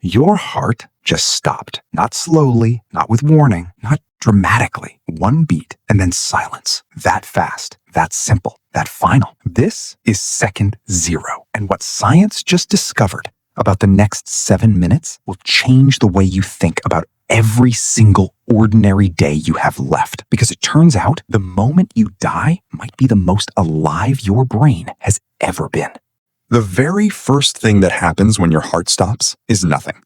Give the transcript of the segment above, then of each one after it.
Your heart just stopped. Not slowly, not with warning, not dramatically. One beat and then silence. That fast, that simple, that final. This is second zero. And what science just discovered about the next 7 minutes will change the way you think about every single ordinary day you have left. Because it turns out the moment you die might be the most alive your brain has ever been. The very first thing that happens when your heart stops is nothing.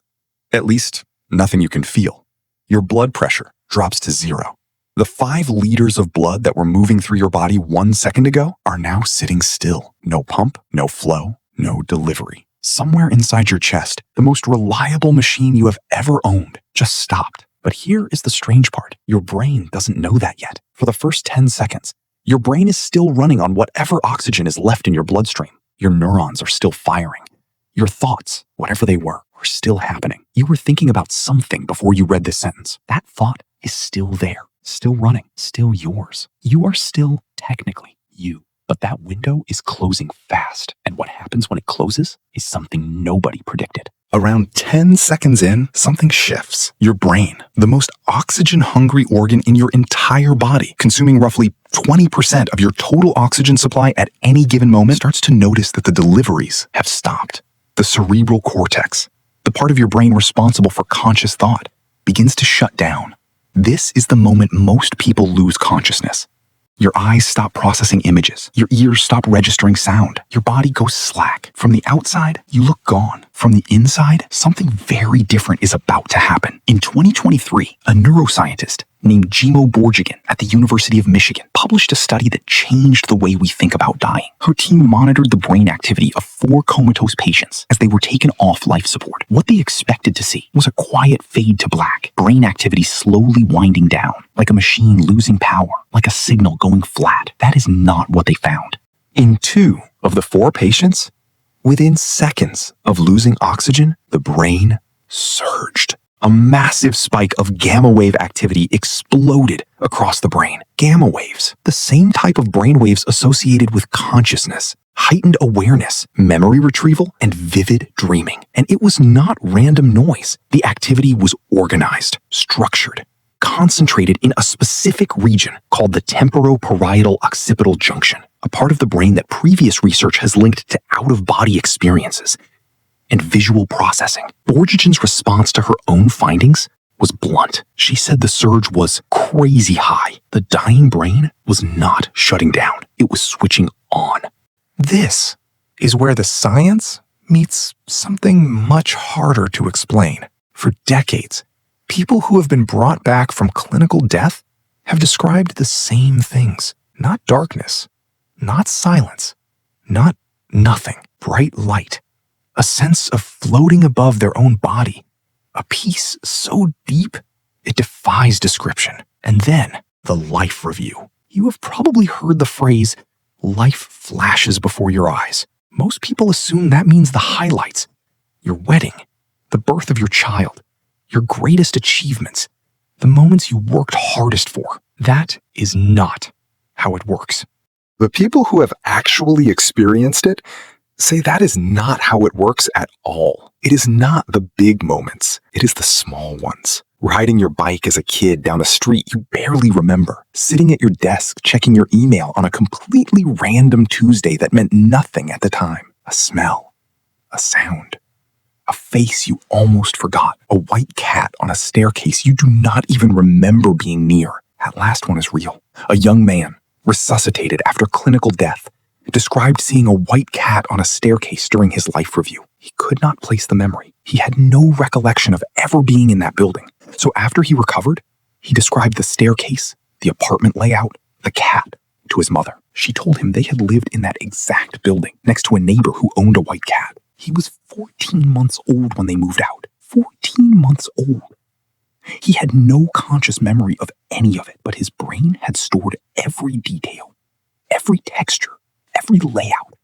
At least, nothing you can feel. Your blood pressure drops to 0. The 5 liters of blood that were moving through your body 1 second ago are now sitting still. No pump, no flow, no delivery. Somewhere inside your chest, the most reliable machine you have ever owned just stopped. But here is the strange part. Your brain doesn't know that yet. For the first 10 seconds, your brain is still running on whatever oxygen is left in your bloodstream. Your neurons are still firing. Your thoughts, whatever they were still happening. You were thinking about something before you read this sentence. That thought is still there, still running, still yours. You are still technically you. But that window is closing fast. And what happens when it closes is something nobody predicted. Around 10 seconds in, something shifts. Your brain, the most oxygen-hungry organ in your entire body, consuming roughly 20% of your total oxygen supply at any given moment, starts to notice that the deliveries have stopped. The cerebral cortex, the part of your brain responsible for conscious thought, begins to shut down. This is the moment most people lose consciousness. Your eyes stop processing images. Your ears stop registering sound. Your body goes slack. From the outside, you look gone. From the inside, something very different is about to happen. In 2023, a neuroscientist named Borjigin at the University of Michigan published a study that changed the way we think about dying. Her team monitored the brain activity of 4 comatose patients as they were taken off life support. What they expected to see was a quiet fade to black, brain activity slowly winding down, like a machine losing power, like a signal going flat. That is not what they found. In 2 of the 4 patients, within seconds of losing oxygen, the brain surged. A massive spike of gamma wave activity exploded across the brain. Gamma waves, the same type of brain waves associated with consciousness, heightened awareness, memory retrieval, and vivid dreaming. And it was not random noise. The activity was organized, structured, concentrated in a specific region called the temporoparietal occipital junction, a part of the brain that previous research has linked to out-of-body experiences and visual processing. Borjigin's response to her own findings was blunt. She said the surge was crazy high. The dying brain was not shutting down. It was switching on. This is where the science meets something much harder to explain. For decades, people who have been brought back from clinical death have described the same things. Not darkness, not silence, not nothing. Bright light. A sense of floating above their own body, a peace so deep it defies description. And then the life review. You have probably heard the phrase, life flashes before your eyes. Most people assume that means the highlights, your wedding, the birth of your child, your greatest achievements, the moments you worked hardest for. That is not how it works. The people who have actually experienced it say that is not how it works at all. It is not the big moments. It is the small ones. Riding your bike as a kid down a street you barely remember. Sitting at your desk checking your email on a completely random Tuesday that meant nothing at the time. A smell. A sound. A face you almost forgot. A white cat on a staircase you do not even remember being near. That last one is real. A young man, resuscitated after clinical death, described seeing a white cat on a staircase during his life review. He could not place the memory. He had no recollection of ever being in that building. So after he recovered, he described the staircase, the apartment layout, the cat to his mother. She told him they had lived in that exact building next to a neighbor who owned a white cat. He was 14 months old when they moved out. 14 months old. He had no conscious memory of any of it, but his brain had stored every detail, every texture, every layout,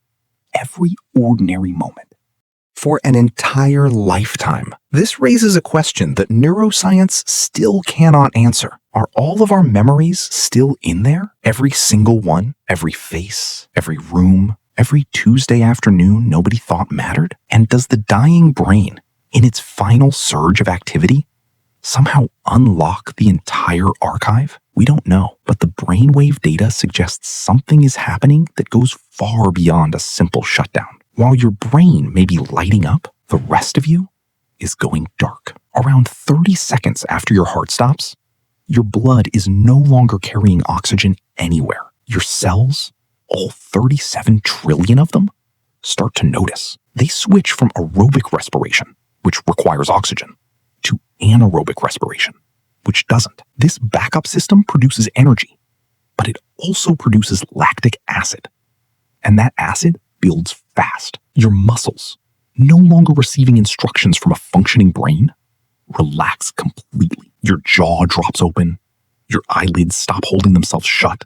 every ordinary moment. For an entire lifetime, this raises a question that neuroscience still cannot answer. Are all of our memories still in there? Every single one? Every face? Every room? Every Tuesday afternoon nobody thought mattered? And does the dying brain in its final surge of activity, somehow unlock the entire archive? We don't know, but the brainwave data suggests something is happening that goes far beyond a simple shutdown. While your brain may be lighting up, the rest of you is going dark. Around 30 seconds after your heart stops, your blood is no longer carrying oxygen anywhere. Your cells, all 37 trillion of them, start to notice. They switch from aerobic respiration, which requires oxygen, to anaerobic respiration, which doesn't. This backup system produces energy, but it also produces lactic acid. And that acid builds fast. Your muscles, no longer receiving instructions from a functioning brain, relax completely. Your jaw drops open. Your eyelids stop holding themselves shut.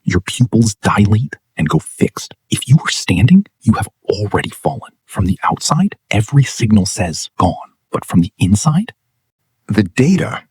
Your pupils dilate and go fixed. If you were standing, you have already fallen. From the outside, every signal says gone. But from the inside, the data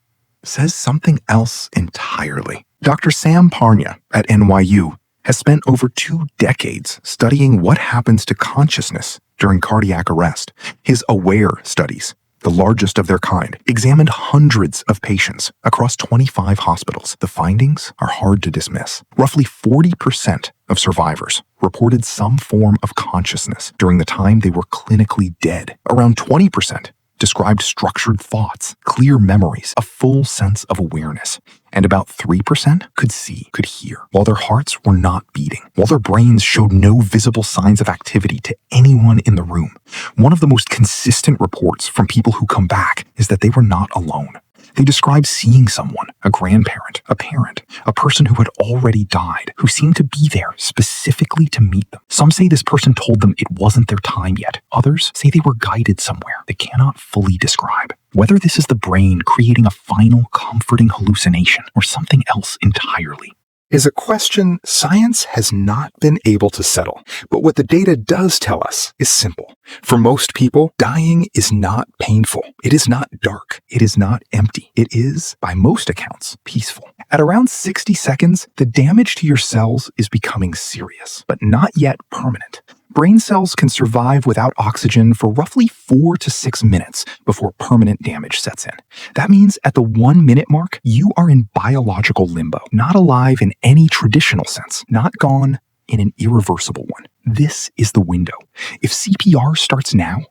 says something else entirely. Dr. Sam Parnia at NYU has spent over 2 decades studying what happens to consciousness during cardiac arrest. His AWARE studies, the largest of their kind, examined hundreds of patients across 25 hospitals. The findings are hard to dismiss. Roughly 40% of survivors reported some form of consciousness during the time they were clinically dead. Around 20% described structured thoughts, clear memories, a full sense of awareness. And about 3% could see, could hear, while their hearts were not beating, while their brains showed no visible signs of activity to anyone in the room. One of the most consistent reports from people who come back is that they were not alone. They describe seeing someone, a grandparent, a parent, a person who had already died, who seemed to be there specifically to meet them. Some say this person told them it wasn't their time yet. Others say they were guided somewhere they cannot fully describe. Whether this is the brain creating a final comforting hallucination or something else entirely is a question science has not been able to settle. But what the data does tell us is simple. For most people, dying is not painful. It is not dark. It is not empty. It is, by most accounts, peaceful. At around 60 seconds, the damage to your cells is becoming serious, but not yet permanent. Brain cells can survive without oxygen for roughly 4 to 6 minutes before permanent damage sets in. That means at the 1-minute mark, you are in biological limbo, not alive in any traditional sense, not gone in an irreversible one. This is the window. If CPR starts now,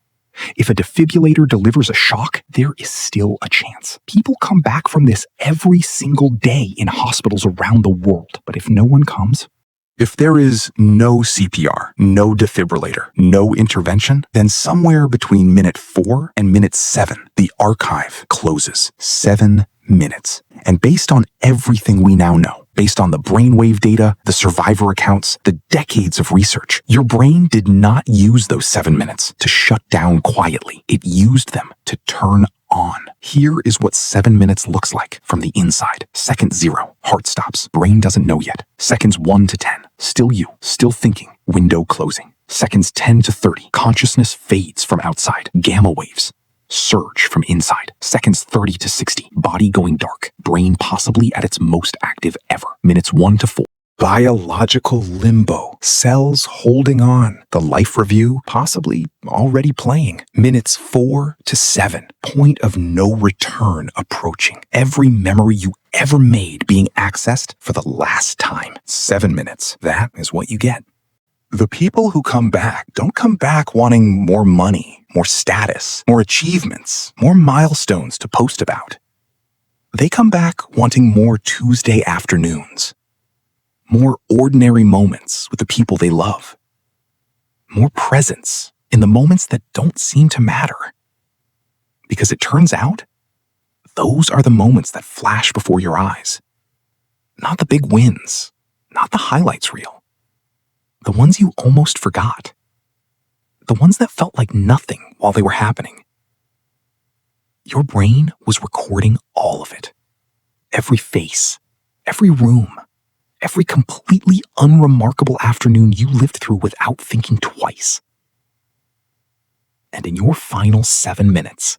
if a defibrillator delivers a shock, there is still a chance. People come back from this every single day in hospitals around the world. But if no one comes, if there is no CPR, no defibrillator, no intervention, then somewhere between minute 4 and minute 7, the archive closes. 7 minutes. And based on everything we now know, based on the brainwave data, the survivor accounts, the decades of research, your brain did not use those 7 minutes to shut down quietly. It used them to turn on. Here is what 7 minutes looks like from the inside. Second 0, heart stops. Brain doesn't know yet. Seconds 1 to 10, still you, still thinking. Window closing. Seconds 10 to 30, consciousness fades from outside. Gamma waves surge from inside. Seconds 30 to 60, body going dark. Brain possibly at its most active ever. Minutes 1 to 4. Biological limbo, cells holding on, the life review possibly already playing. Minutes 4 to 7, point of no return approaching. Every memory you ever made being accessed for the last time. 7 minutes, that is what you get. The people who come back don't come back wanting more money, more status, more achievements, more milestones to post about. They come back wanting more Tuesday afternoons. More ordinary moments with the people they love. More presence in the moments that don't seem to matter. Because it turns out, those are the moments that flash before your eyes. Not the big wins, not the highlights reel. The ones you almost forgot. The ones that felt like nothing while they were happening. Your brain was recording all of it. Every face, every room, every completely unremarkable afternoon you lived through without thinking twice. And in your final 7 minutes,